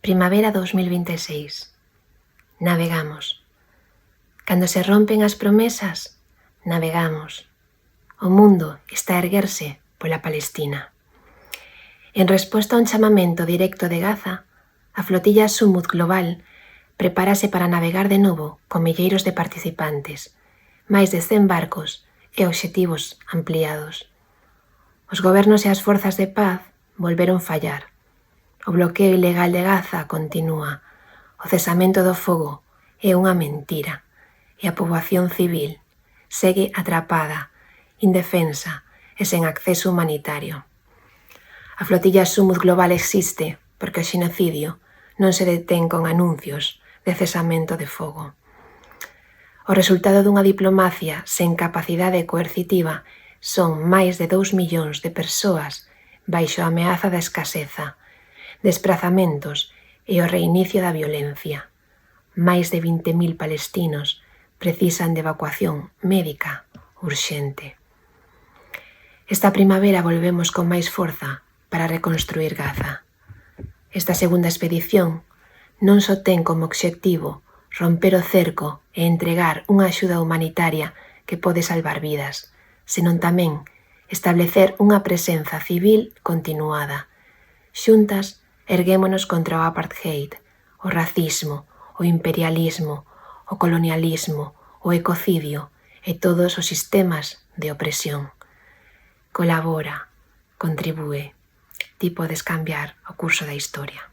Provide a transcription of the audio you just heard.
Primavera 2026. Navegamos. Cando se rompen as promesas, navegamos. O mundo está a erguerse pola Palestina. En resposta a un chamamento directo de Gaza, a flotilla Sumud Global prepárase para navegar de novo con milleiros de participantes, máis de 100 barcos e obxectivos ampliados. Os gobernos e as forzas de paz volveron fallar. O bloqueo ilegal de Gaza continúa. O cesamento do fogo é unha mentira e a poboación civil segue atrapada, indefensa e sen acceso humanitario. A flotilla Sumud Global existe porque o xenocidio non se detén con anuncios de cesamento de fogo. O resultado dunha diplomacia sen capacidade coercitiva son máis de 2 millóns de persoas baixo a ameaza da escaseza, desprazamentos e o reinicio da violencia. Máis de 20.000 palestinos precisan de evacuación médica urxente. Esta primavera volvemos con máis forza para reconstruir Gaza. Esta segunda expedición non só ten como obxectivo romper o cerco e entregar unha axuda humanitaria que pode salvar vidas, senón tamén establecer unha presenza civil continuada. Xuntas, erguémonos contra o apartheid, o racismo, o imperialismo, o colonialismo, o ecocidio e todos os sistemas de opresión. Colabora, contribúe, ti podes cambiar o curso da historia.